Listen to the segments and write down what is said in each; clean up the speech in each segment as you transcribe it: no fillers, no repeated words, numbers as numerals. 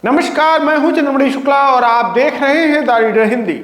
नमस्कार, मैं हूं चंद्रमणि शुक्ला और आप देख रहे हैं द रीडर हिंदी।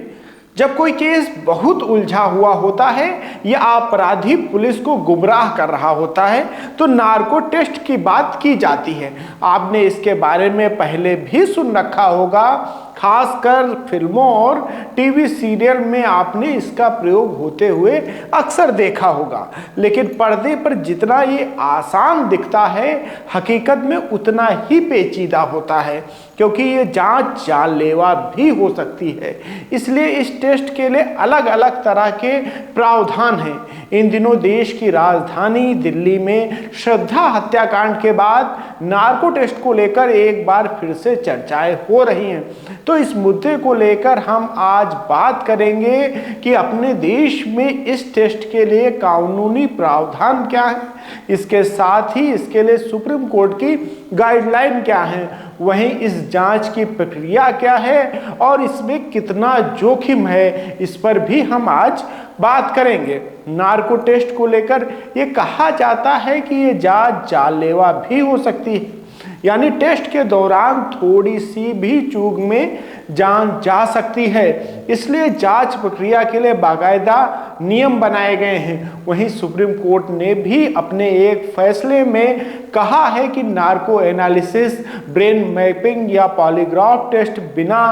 जब कोई केस बहुत उलझा हुआ होता है या अपराधी पुलिस को गुमराह कर रहा होता है तो नार्को टेस्ट की बात की जाती है। आपने इसके बारे में पहले भी सुन रखा होगा, खासकर फिल्मों और टीवी सीरियल में आपने इसका प्रयोग होते हुए अक्सर देखा होगा। लेकिन पर्दे पर जितना ये आसान दिखता है, हकीकत में उतना ही पेचीदा होता है, क्योंकि ये जांच जानलेवा भी हो सकती है। इसलिए इस टेस्ट के लिए अलग अलग तरह के प्रावधान हैं। इन दिनों देश की राजधानी दिल्ली में श्रद्धा हत्याकांड के बाद नार्को टेस्ट को लेकर एक बार फिर से चर्चाएं हो रही हैं। तो इस मुद्दे को लेकर हम आज बात करेंगे कि अपने देश में इस टेस्ट के लिए कानूनी प्रावधान क्या है, इसके साथ ही इसके लिए सुप्रीम कोर्ट की गाइडलाइन क्या है, वहीं इस जांच की प्रक्रिया क्या है और इसमें कितना जोखिम है, इस पर भी हम आज बात करेंगे। नार्को टेस्ट को लेकर ये कहा जाता है कि ये जांच जानलेवा भी हो सकती है, यानी टेस्ट के दौरान थोड़ी सी भी चूक में जान जा सकती है। इसलिए जांच प्रक्रिया के लिए बाकायदा नियम बनाए गए हैं। वहीं सुप्रीम कोर्ट ने भी अपने एक फैसले में कहा है कि नार्को एनालिसिस, ब्रेन मैपिंग या पॉलीग्राफ टेस्ट बिना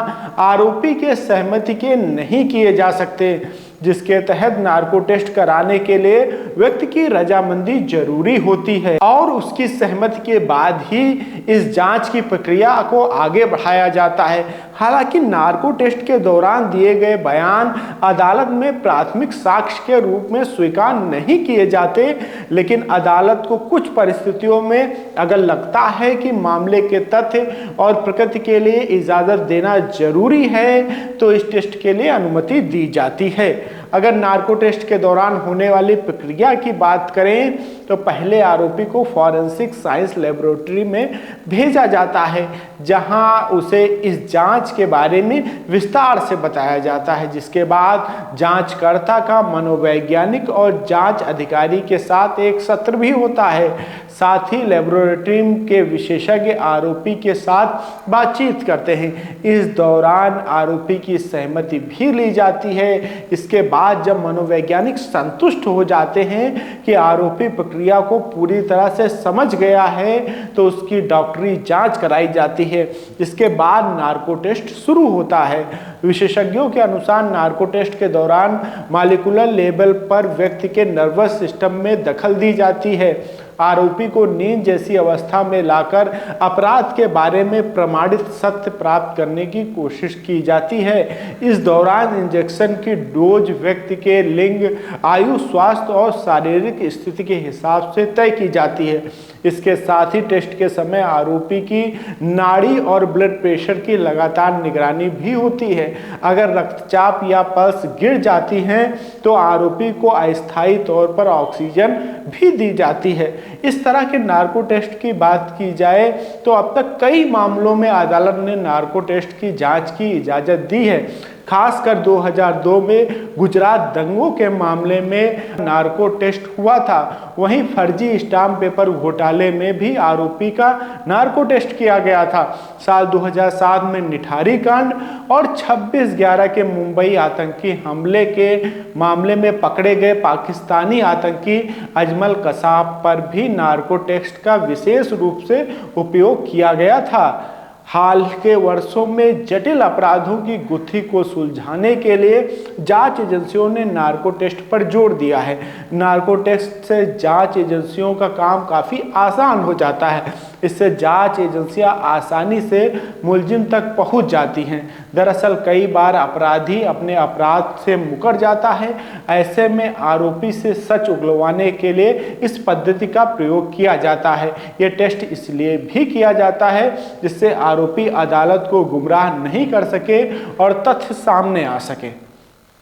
आरोपी के सहमति के नहीं किए जा सकते, जिसके तहत नार्को टेस्ट कराने के लिए व्यक्ति की रजामंदी जरूरी होती है और उसकी सहमति के बाद ही इस जांच की प्रक्रिया को आगे बढ़ाया जाता है। हालांकि नार्को टेस्ट के दौरान दिए गए बयान अदालत में प्राथमिक साक्ष्य के रूप में स्वीकार नहीं किए जाते, लेकिन अदालत को कुछ परिस्थितियों में अगर लगता है कि मामले के तथ्य और प्रकृति के लिए इजाजत देना जरूरी है तो इस टेस्ट के लिए अनुमति दी जाती है। अगर नार्को टेस्ट के दौरान होने वाली प्रक्रिया की बात करें तो पहले आरोपी को फॉरेंसिक साइंस लेबोरेटरी में भेजा जाता है, जहां उसे इस जांच के बारे में विस्तार से बताया जाता है, जिसके बाद जांचकर्ता का मनोवैज्ञानिक और जांच अधिकारी के साथ एक सत्र भी होता है। साथ ही लेबोरेटरी के विशेषज्ञ आरोपी के साथ बातचीत करते हैं। इस दौरान आरोपी की सहमति भी ली जाती है। इसके बाद जब मनोवैज्ञानिक संतुष्ट हो जाते हैं कि आरोपी प्रक्रिया को पूरी तरह से समझ गया है तो उसकी डॉक्टरी जांच कराई जाती है। इसके बाद नार्को टेस्ट शुरू होता है। विशेषज्ञों के अनुसार नार्को टेस्ट के दौरान मॉलिक्यूलर लेवल पर व्यक्ति के नर्वस सिस्टम में दखल दी जाती है। आरोपी को नींद जैसी अवस्था में लाकर अपराध के बारे में प्रमाणित सत्य प्राप्त करने की कोशिश की जाती है। इस दौरान इंजेक्शन की डोज व्यक्ति के लिंग, आयु, स्वास्थ्य और शारीरिक स्थिति के हिसाब से तय की जाती है। इसके साथ ही टेस्ट के समय आरोपी की नाड़ी और ब्लड प्रेशर की लगातार निगरानी भी होती है। अगर रक्तचाप या पल्स गिर जाती हैं तो आरोपी को अस्थायी तौर पर ऑक्सीजन भी दी जाती है। इस तरह के नार्को टेस्ट की बात की जाए तो अब तक कई मामलों में अदालत ने नार्को टेस्ट की जांच की इजाजत दी है। खासकर 2002 में गुजरात दंगों के मामले में नार्को टेस्ट हुआ था। वहीं फर्जी स्टाम्प पेपर घोटाले में भी आरोपी का नार्को टेस्ट किया गया था। साल 2007 में निठारी कांड और 26/11 के मुंबई आतंकी हमले के मामले में पकड़े गए पाकिस्तानी आतंकी अजमल कसाब पर भी नार्को टेस्ट का विशेष रूप से उपयोग किया गया था। हाल के वर्षों में जटिल अपराधों की गुत्थी को सुलझाने के लिए जांच एजेंसियों ने नार्को टेस्ट पर जोर दिया है। नार्को टेस्ट से जांच एजेंसियों का काम काफ़ी आसान हो जाता है। इससे जांच एजेंसियां आसानी से मुलजिम तक पहुंच जाती हैं। दरअसल कई बार अपराधी अपने अपराध से मुकर जाता है। ऐसे में आरोपी से सच उगलवाने के लिए इस पद्धति का प्रयोग किया जाता है। ये टेस्ट इसलिए भी किया जाता है जिससे आरोपी अदालत को गुमराह नहीं कर सके और तथ्य सामने आ सके।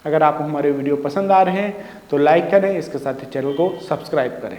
अगर आपको हमारे वीडियो पसंद आ रहे हैं तो लाइक करें, इसके साथ ही चैनल को सब्सक्राइब करें।